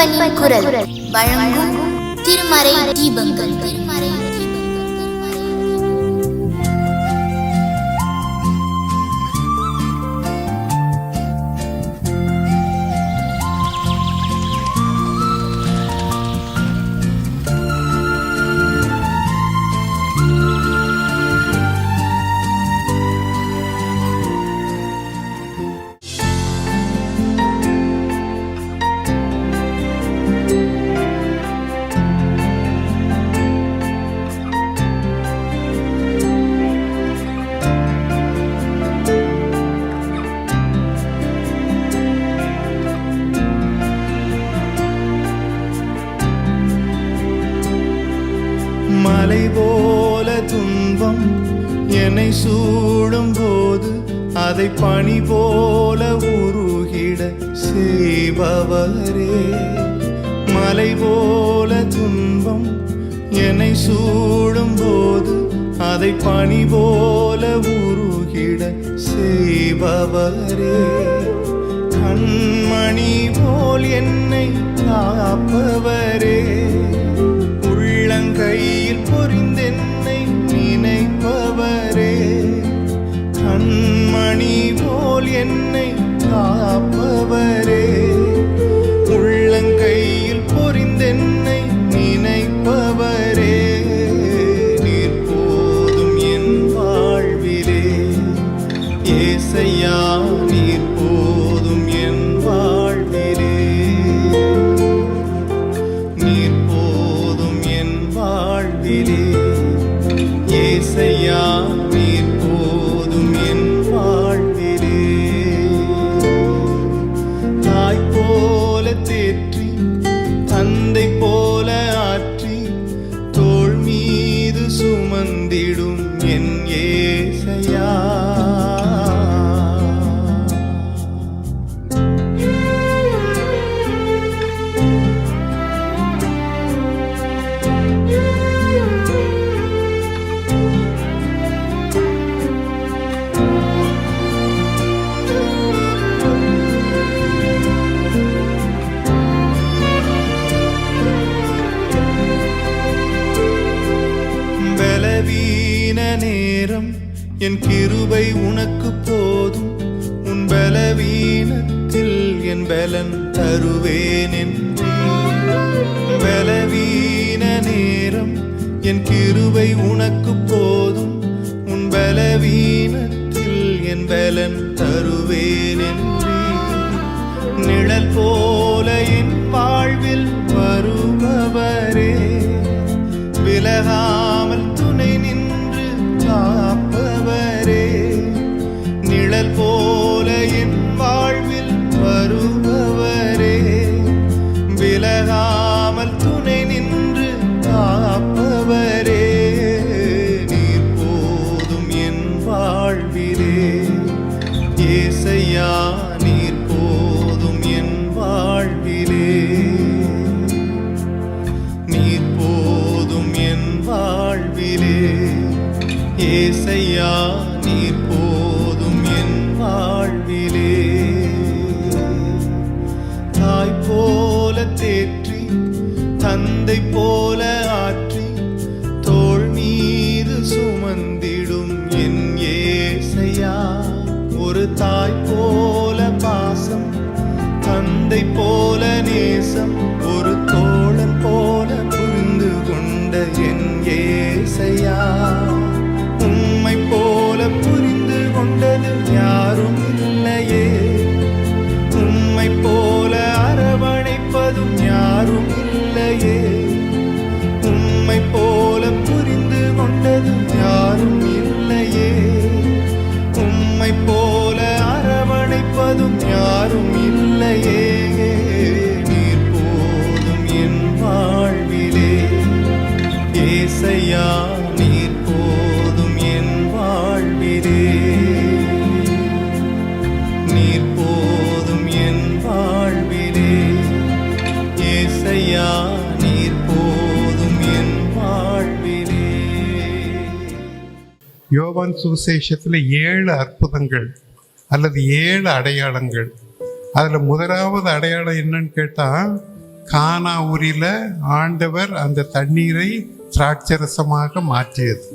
ஐயப்பனின் குரல் வழங்கும் திருமறை தீபங்கள். மலை போல துன்பம் என்னை சூடும் போது அதை பனி போல உருகிட செய்பவரே. மலை போல துன்பம் என்னை சூடும் போது அதை பனி போல உருகிட செய்பவரே. கண்மணி போல் என்னை காப்பவரே. உள்ளங்கையில் பொறிந்தென்னை நினைப்பவரே. கண்மணி போல் என்னை காப்பவரே. உள்ளங்கையில் பொறிந்தென்னை நினைப்பவரே. நீர் போதும் என் வாழ்விலே ஏசையா, நீர் போதும் என் வாழ்விலே. நீர் போதும் என் வாழ்விலே ஏசையா, நீர் போதும் என் வாழ்விலே. தாய் போல தேற்றி தந்தை போல ஆற்றி தோள் மீது சுமந்திடும் என் ஏசையா. பலவீன நேரம் என் கிருபை உனக்கு போதும். உன் பலவீனத்தில் என் பலன் தருவேன் என்றே. பலவீன நேரம் என் கிருபை உனக்கு போதும். உன் பலவீனத்தில் என் பலன் தருவேன் என்றே. நிழல் போல என் வாழ்வில் வருபவரே. விலகாமல் துணை நின்று காப்பவரே. நிழல் போல என் வாழ்வில் வருபவரே. விலகாமல் துணை நின்று காப்பவரே. நீர் போதும் என் வாழ்விலே ஏசையா, நீர் போதும் என் வாழ்விலே. நீர் போதும் என் வாழ்விலே ஏசையா, நீர் போதும் என் வாழ்விலே. தாய் போல தேற்றி தந்தை போல ஆற்றி தோள் மீது சுமந்திடும் என் ஏசையா. ஒரு தாய் போல பாசம், தந்தை போல நேசம், ஒரு தோழன் போல புரிந்து கொண்ட என் ஏசையா. உம்மை போல புரிந்து கொண்டது யாரும் இல்லையே. உம்மை போல அரவணைப்பதும் யாரும் இல்லையே. உம்மை போல புரிந்து கொண்டது யாரும் இல்லையே. உம்மை போல அரவணைப்பதும் யாரும் இல்லையே. நீர் போதும் என் வாழ்விலே ஏசையா, நீர் போதும் என் வாழ்விலே. நீர் போதும் என் வாழ்விலே ஏசையா, நீர் போதும் என் வாழ்விலே. யோவான் சுவிசேஷத்தில் 7 அற்புதங்கள் அல்லது 7 அடையாளங்கள். அதில் முதலாவது அடையாளம் என்னன்னு கேட்டால், கானா ஊரில் ஆண்டவர் அந்த தண்ணீரை திராட்சரசமாக மாற்றியது.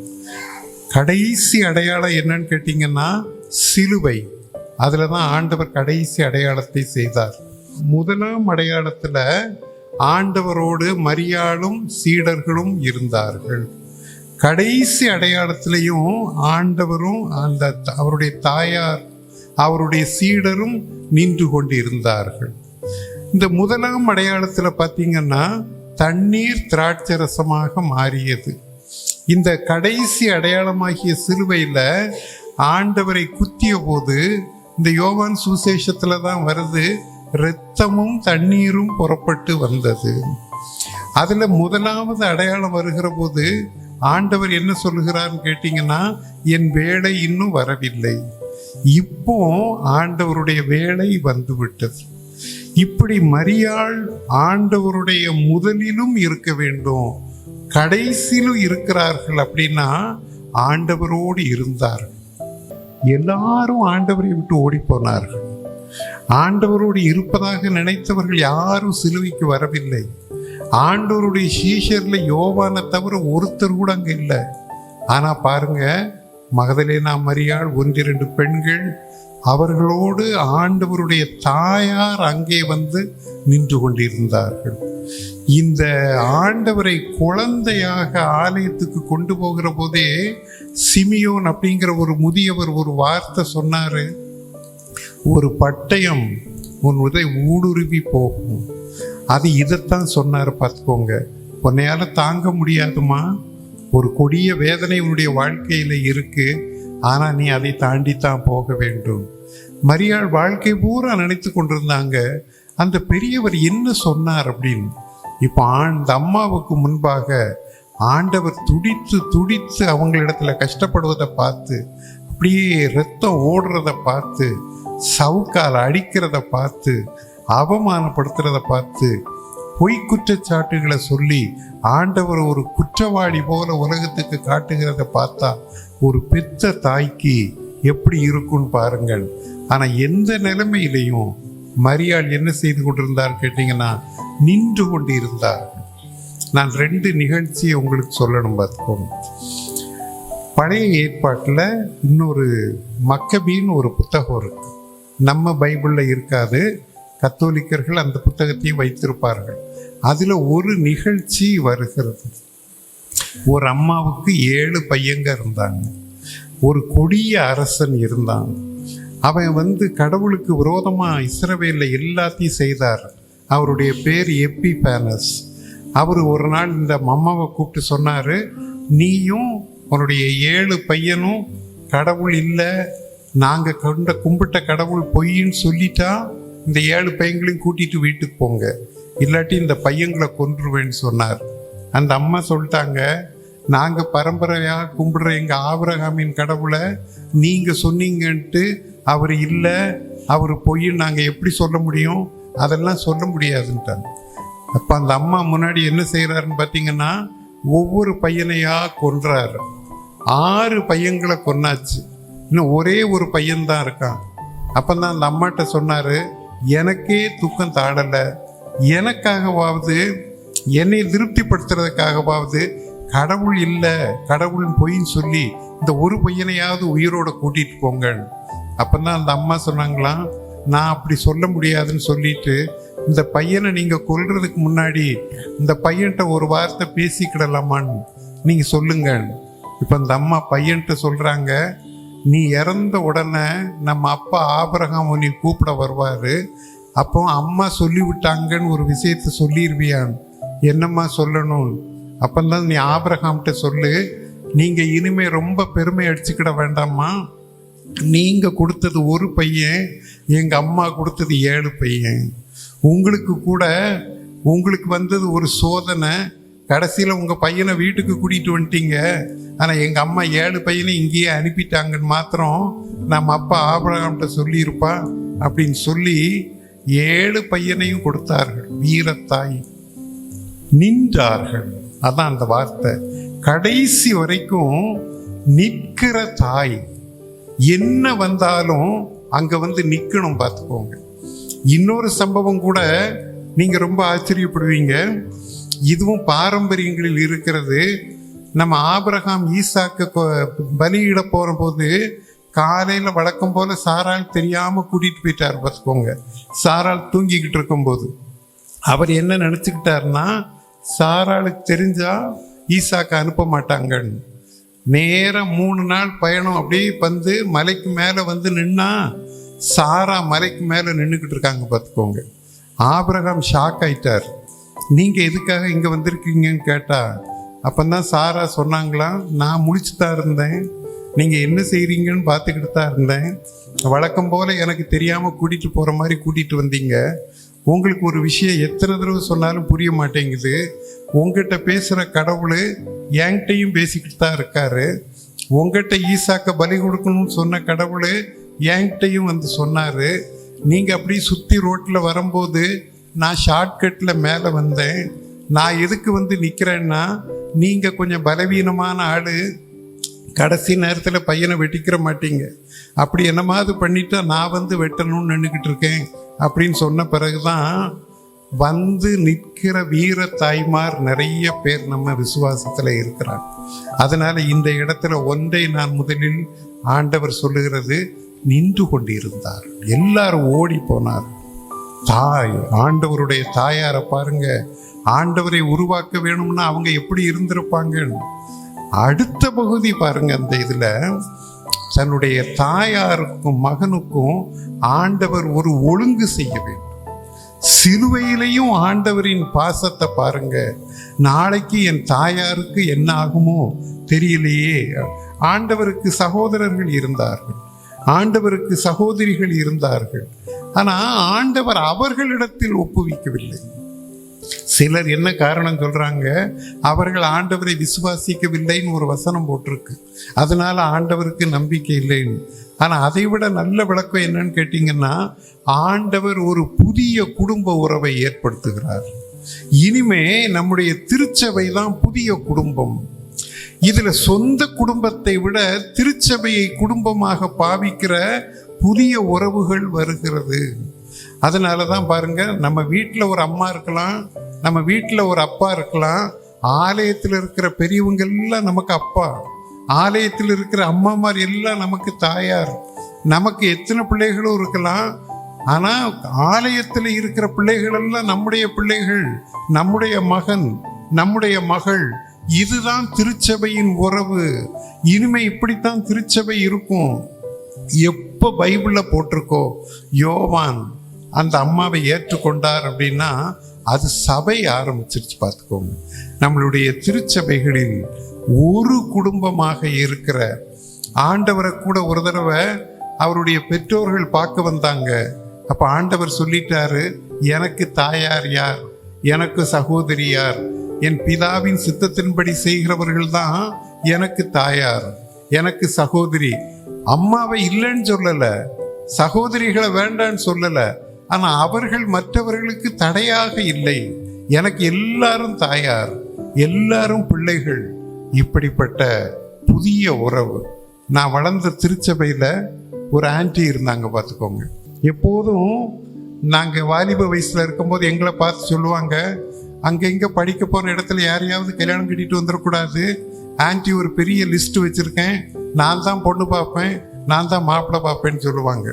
கடைசி அடையாளம் என்னன்னு கேட்டிங்கன்னா சிலுவை. அதில் தான் ஆண்டவர் கடைசி அடையாளத்தை செய்தார். முதலாம் அடையாளத்தில் ஆண்டவரோடு மரியாளும் சீடர்களும் இருந்தார்கள். கடைசி அடையாளத்திலையும் ஆண்டவரும் அவருடைய தாயார் அவருடைய சீடரும் நின்று கொண்டு இருந்தார்கள். இந்த முதலாம் அடையாளத்தில் பார்த்தீங்கன்னா தண்ணீர் திராட்சரசமாக மாறியது. இந்த கடைசி அடையாளமாகிய சிலுவையில் ஆண்டவரை குத்திய போது இந்த யோவான் சுவிசேஷத்துல தான் வருது, இரத்தமும் தண்ணீரும் புறப்பட்டு வந்தது. அதுல முதலாவது அடையாளம் வருகிற போது ஆண்டவர் என்ன சொல்லுகிறார்னு கேட்டீங்கன்னா, என் வேலை இன்னும் வரவில்லை, இப்போ ஆண்டவருடைய வேலை வந்து விட்டது. இப்படி மரியாள் ஆண்டவருடைய முதலிலும் இருக்க வேண்டும், கடைசியிலும் இருக்கிறார்கள். அப்படின்னா ஆண்டவரோடு இருந்தார்கள். எல்லாரும் ஆண்டவரை விட்டு ஓடி போனார்கள். ஆண்டவரோடு இருப்பதாக நினைத்தவர்கள் யாரும் சிலுவைக்கு வரவில்லை. ஆண்டவருடைய சீஷர்ல யோவானை தவிர ஒருத்தர் கூட அங்க இல்லை. ஆனா பாருங்க, மகதலேனா மரியாள் 1-2 பெண்கள், அவர்களோடு ஆண்டவருடைய தாயார் அங்கே வந்து நின்று கொண்டிருந்தார்கள். இந்த ஆண்டவரை குழந்தையாக ஆலயத்துக்கு கொண்டு போகிற போதே சிமியோன் அப்படிங்கிற ஒரு முதியவர் ஒரு வார்த்தை சொன்னாரு, ஒரு பட்டயம் உன் உதை ஊடுருவி போகும். அது இதைத்தான் சொன்னார். பார்த்துக்கோங்க, உன்னையால தாங்க முடியாதுமா, ஒரு கொடிய வேதனை உன்னுடைய வாழ்க்கையில இருக்கு, ஆனா நீ அதை தாண்டித்தான் போக வேண்டும். மரியாள் வாழ்க்கை பூரா நினைத்து கொண்டிருந்தாங்க அந்த பெரியவர் என்ன சொன்னார் அப்படின்னு. இப்போ அந்த அம்மாவுக்கு முன்பாக ஆண்டவர் துடித்து துடித்து அவங்களிடத்துல கஷ்டப்படுவதை பார்த்து, அப்படியே ரத்தம் ஓடுறத பார்த்து, சவுக்கால் அடிக்கிறத பார்த்து, அவமானப்படுத்துறத பார்த்து, பொய் குற்றச்சாட்டுகளை சொல்லி ஆண்டவர் ஒரு குற்றவாளி போல உலகத்துக்கு காட்டுகிறத பார்த்தா ஒரு பெத்த தாய்க்கு எப்படி இருக்குன்னு பாருங்கள். ஆனா எந்த நிலைமையிலையும் மரியாள் என்ன செய்து கொண்டிருந்தார் கேட்டீங்கன்னா, நின்று கொண்டு இருந்தார்கள். நான் 2 நிகழ்ச்சியை உங்களுக்கு சொல்லணும், பார்த்துக்கோங்க. பழைய ஏற்பாட்டில் இன்னொரு மக்கபீன்னு ஒரு புத்தகம் இருக்கு. நம்ம பைபிளில் இருக்காது, கத்தோலிக்கர்கள் அந்த புத்தகத்தையும் வைத்திருப்பார்கள். அதில் ஒரு நிகழ்ச்சி வருகிறது. ஒரு அம்மாவுக்கு 7 பையங்க இருந்தாங்க. ஒரு கொடிய அரசன் இருந்தான். அவன் கடவுளுக்கு விரோதமாக இஸ்ரவேலில் எல்லாத்தையும் செய்தார். அவருடைய பேர் எப்பிபேனஸ். அவர் ஒரு நாள் இந்த அம்மாவை கூப்பிட்டு சொன்னார், நீயும் உன்னுடைய 7 பையனும் கடவுள் இல்லை, நாங்கள் கும்பிட்ட கடவுள் பொய்ன்னு சொல்லிட்டா இந்த 7 பையங்களையும் கூட்டிட்டு வீட்டுக்கு போங்க, இல்லாட்டி இந்த பையங்களை கொன்றுவேன்னு சொன்னார். அந்த அம்மா சொல்லிட்டாங்க, நாங்கள் பரம்பரையாக கும்பிடுற எங்கள் ஆபிரகாமின் கடவுளை நீங்கள் சொன்னீங்கன்ட்டு அவர் இல்லை, அவர் பொய்ன்னு நாங்கள் எப்படி சொல்ல முடியும், அதெல்லாம் சொல்ல முடியாதுன்ட்டாங்க. அப்போ அந்த அம்மா முன்னாடி என்ன செய்கிறாருன்னு பார்த்தீங்கன்னா, ஒவ்வொரு பையனையா கொன்றாரு. 6 பையங்களை கொன்னாச்சு, இன்னும் ஒரே ஒரு பையன்தான் இருக்கான். அப்போ தான் அந்த அம்மாட்ட சொன்னார், எனக்கே தூக்கம் தாடலை, எனக்காகவாவது என்னை திருப்திப்படுத்துறதுக்காகவாவது கடவுள் இல்லை கடவுள் பொய்ன்னு சொல்லி இந்த ஒரு பையனையாவது உயிரோட கூட்டிட்டு போங்க. அப்போ தான் அந்த அம்மா சொன்னாங்களாம், நான் அப்படி சொல்ல முடியாதுன்னு சொல்லிட்டு, இந்த பையனை நீங்கள் கொல்றதுக்கு முன்னாடி இந்த பையன்கிட்ட ஒரு வார்த்தை பேசிக்கிடலாமான்னு நீங்கள் சொல்லுங்க. இப்போ அந்த அம்மா பையன்கிட்ட சொல்கிறாங்க, நீ இறந்த உடனே நம்ம அப்பா ஆபிரகாம் நீ கூப்பிட வருவார், அப்போ அம்மா சொல்லிவிட்டாங்கன்னு ஒரு விஷயத்த சொல்லிடுவியான். என்னம்மா சொல்லணும்? அப்போந்தான் நீ ஆபிரகாம்கிட்ட சொல்லு, நீங்கள் இனிமேல் ரொம்ப பெருமை அடிச்சுக்கிட வேண்டாம்மா, நீங்கள் கொடுத்தது ஒரு பையன், எங்கள் அம்மா கொடுத்தது 7 பையன், உங்களுக்கு வந்தது ஒரு சோதனை, கடைசியில் உங்கள் பையனை வீட்டுக்கு கூட்டிகிட்டு வந்துட்டீங்க, ஆனால் எங்கள் அம்மா 7 பையனை இங்கேயே அனுப்பிட்டாங்கன்னு மாத்திரம் நம்ம அப்பா ஆபிரகாம்கிட்ட சொல்லியிருப்பா அப்படின்னு சொல்லி 7 பையனையும் கொடுத்தார்கள். வீரத்தாய் நின்றார்கள். அதான் அந்த வார்த்தை, கடைசி வரைக்கும் நிற்கிற தாய். என்ன வந்தாலும் அங்க நிக்கணும். பார்த்துக்கோங்க. இன்னொரு சம்பவம் கூட நீங்கள் ரொம்ப ஆச்சரியப்படுவீங்க. இதுவும் பாரம்பரியங்களில் இருக்கிறது. நம்ம ஆபிரகாம் ஈசாக்கு பலியிட போகிற போது காலையில் வழக்கம் போல் சாராள் தெரியாமல் கூட்டிகிட்டு போயிட்டார் பார்த்துக்கோங்க. சாராள் தூங்கிக்கிட்டு இருக்கும்போது அவர் என்ன நினச்சிக்கிட்டாருன்னா, சாராளுக்கு தெரிஞ்சால் ஈசாக்கு அனுப்ப மாட்டாங்கன்னு. நேராக 3 நாள் பயணம் அப்படியே வந்து மலைக்கு மேலே வந்து நின்னா சாரா மலைக்கு மேலே நின்றுக்கிட்டு இருக்காங்க பார்த்துக்கோங்க. ஆபிரகாம் ஷாக் ஆயிட்டார். நீங்கள் எதுக்காக இங்கே வந்திருக்கீங்கன்னு கேட்டால், அப்போ தான் சாரா சொன்னாங்களாம், நான் முழிச்சு தான் இருந்தேன், நீங்கள் என்ன செய்கிறீங்கன்னு பார்த்துக்கிட்டு தான் இருந்தேன், வழக்கம் போல் எனக்கு தெரியாமல் கூட்டிகிட்டு போகிற மாதிரி கூட்டிகிட்டு வந்தீங்க. உங்களுக்கு ஒரு விஷயம் எத்தனை தடவை சொன்னாலும் புரிய மாட்டேங்குது. உங்ககிட்ட பேசுகிற கடவுள் என்கிட்டையும் பேசிக்கிட்டு தான் இருக்காரு. உங்ககிட்ட ஈசாக்க பலி கொடுக்கணும்னு சொன்ன கடவுள் என்கிட்டையும் வந்து சொன்னார். நீங்கள் அப்படி சுற்றி ரோட்டில் வரும்போது நான் ஷார்ட்கட்டில் மேலே வந்தேன். நான் எதுக்கு வந்து நிற்கிறேன்னா, நீங்கள் கொஞ்சம் பலவீனமான ஆள், கடைசி நேரத்தில் பையனை வெட்டிக்கிற மாட்டீங்க, அப்படி என்னமாவது பண்ணிட்டா நான் வந்து வெட்டணும்னு நின்றுக்கிட்டு இருக்கேன் அப்படின்னு சொன்ன பிறகு தான் வந்து நிற்கிற வீர தாய்மார் நிறைய பேர் நம்ம விசுவாசத்தில் இருக்கிறாங்க. அதனால் இந்த இடத்துல ஒன்றை நான் முதலில் ஆண்டவர் சொல்லுகிறது, நின்று கொண்டிருந்தார். எல்லாரும் ஓடி போனார். தாய், ஆண்டவருடைய தாயாரை பாருங்க, ஆண்டவரை உருவாக்க வேணும்னா அவங்க எப்படி இருந்திருப்பாங்கன்னு. அடுத்த பகுதி பாருங்க, அந்த இதில் தன்னுடைய தாயாருக்கும் மகனுக்கும் ஆண்டவர் ஒரு ஒழுங்கு செய்ய வேண்டும். சிலுவையிலையும் ஆண்டவரின் பாசத்தை பாருங்க. நாளைக்கு என் தாயாருக்கு என்ன ஆகுமோ தெரியலையே. ஆண்டவருக்கு சகோதரர்கள் இருந்தார்கள், ஆண்டவருக்கு சகோதரிகள் இருந்தார்கள். ஆனால் ஆண்டவர் அவர்களிடத்தில் ஒப்புவிக்கவில்லை. சிலர் என்ன காரணம் சொல்றாங்க, அவர்கள் ஆண்டவரை விசுவாசிக்கவில்லைன்னு ஒரு வசனம் போட்டிருக்கு, அதனால ஆண்டவருக்கு நம்பிக்கை இல்லைன்னு. ஆனால் அதை விட நல்ல விளக்கம் என்னன்னு கேட்டிங்கன்னா, ஆண்டவர் ஒரு புதிய குடும்ப உறவை ஏற்படுத்துகிறார். இனிமே நம்முடைய திருச்சபை தான் புதிய குடும்பம். இதுல சொந்த குடும்பத்தை விட திருச்சபையை குடும்பமாக பாவிக்கிற புதிய உறவுகள் வருகிறது. அதனால தான் பாருங்க, நம்ம வீட்டில் ஒரு அம்மா இருக்கலாம், நம்ம வீட்டில் ஒரு அப்பா இருக்கலாம். ஆலயத்தில் இருக்கிற பெரியவங்க எல்லாம் நமக்கு அப்பா, ஆலயத்தில் இருக்கிற அம்மாமார் எல்லாம் நமக்கு தாயார். நமக்கு எத்தனை பிள்ளைகளும் இருக்கலாம், ஆனால் ஆலயத்தில் இருக்கிற பிள்ளைகள் எல்லாம் நம்முடைய பிள்ளைகள், நம்முடைய மகன், நம்முடைய மகள். இதுதான் திருச்சபையின் உறவு. இனிமே இப்படித்தான் திருச்சபை இருக்கும். எப்போ பைபிளில் போட்டிருக்கோ யோவான் அந்த அம்மாவை ஏற்றுக்கொண்டார் அப்படின்னா அது சபை ஆரம்பிச்சிருச்சு பார்த்துக்கோங்க. நம்மளுடைய திருச்சபைகளில் ஒரு குடும்பமாக இருக்கிற ஆண்டவரை கூட ஒரு தடவை அவருடைய பெற்றோர்கள் பார்க்க வந்தாங்க. அப்போ ஆண்டவர் சொல்லிட்டாரு, எனக்கு தாயார் யார், எனக்கு சகோதரி யார், என் பிதாவின் சித்தத்தின்படி செய்கிறவர்கள் தான் எனக்கு தாயார், எனக்கு சகோதரி. அம்மாவை இல்லைன்னு சொல்லலை, சகோதரிகளை வேண்டான்னு சொல்லலை, ஆனால் அவர்கள் மற்றவர்களுக்கு தடையாக இல்லை. எனக்கு எல்லாரும் தாயார், எல்லாரும் பிள்ளைகள். இப்படிப்பட்ட புதிய உறவு. நான் வளர்ந்த திருச்சபையில் ஒரு ஆன்டி இருந்தாங்க பார்த்துக்கோங்க. எப்போதும் நாங்கள் வாலிப வயசில் இருக்கும்போது எங்களை பார்த்து சொல்லுவாங்க, அங்கே இங்கே படிக்க போகிற இடத்துல யாரையாவது கல்யாணம் கட்டிட்டு வந்துடக்கூடாது. ஆன்டி ஒரு பெரிய லிஸ்ட் வச்சுருக்கேன், நான் தான் பொண்ணு பார்ப்பேன், நான் தான் மாப்பிள்ளை பார்ப்பேன்னு சொல்லுவாங்க.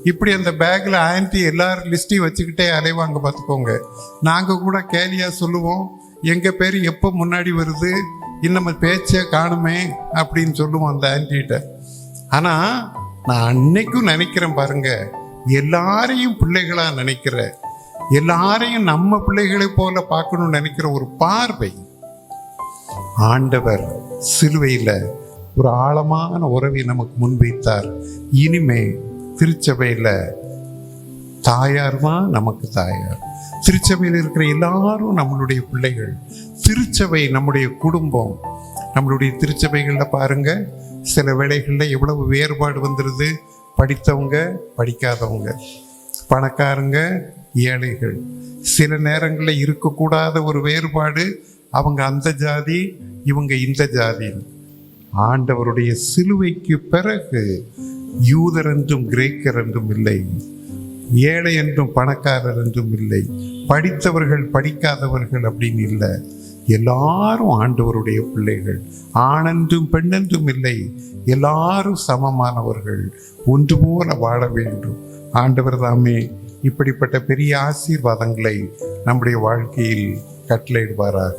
இப்படி அந்த பேக்கில் ஆன்டி எல்லாரும் லிஸ்ட்டையும் வச்சுக்கிட்டே அலைவாங்க பார்த்துக்கோங்க. நாங்கள் கூட கேலியாக சொல்லுவோம், எங்கள் பேர் எப்போ முன்னாடி வருது, இன்னும் பேச்சே காணுமே அப்படின்னு சொல்லுவோம் அந்த ஆன்டிகிட்ட. ஆனால் நான் அன்னைக்கும் நினைக்கிறேன் பாருங்க, எல்லாரையும் பிள்ளைகளாக நினைக்கிற, எல்லாரையும் நம்ம பிள்ளைகளை போல பார்க்கணும்னு நினைக்கிற ஒரு பார்வை. ஆண்டவர் சிலுவையில் ஒரு ஆழமான உறவை நமக்கு முன்வைத்தார். இனிமே திருச்சபையில் தாயார் தான் நமக்கு தாயார். திருச்சபையில் இருக்கிற எல்லாரும் நம்மளுடைய பிள்ளைகள். திருச்சபை நம்முடைய குடும்பம். நம்மளுடைய திருச்சபைகளில் பாருங்க, சில வேளைகளில் எவ்வளவு வேறுபாடு வந்துடுது. படித்தவங்க படிக்காதவங்க, பணக்காரங்க ஏழைகள். சில நேரங்களில் இருக்கக்கூடாத ஒரு வேறுபாடு, அவங்க அந்த ஜாதி இவங்க இந்த ஜாதி. ஆண்டவருடைய சிலுவைக்கு பிறகு யூதர் என்றும் கிரேக்கர் என்றும் இல்லை, ஏழை என்றும் பணக்காரர் என்றும் இல்லை, படித்தவர்கள் படிக்காதவர்கள் அப்படின்னு இல்லை. எல்லாரும் ஆண்டவருடைய பிள்ளைகள். ஆணென்றும் பெண்ணென்றும் இல்லை, எல்லாரும் சமமானவர்கள். ஒன்று போல வாழ வேண்டும். ஆண்டவர் தாமே இப்படிப்பட்ட பெரிய ஆசீர்வாதங்களை நம்முடைய வாழ்க்கையில் கட்டளையிடுவாராக.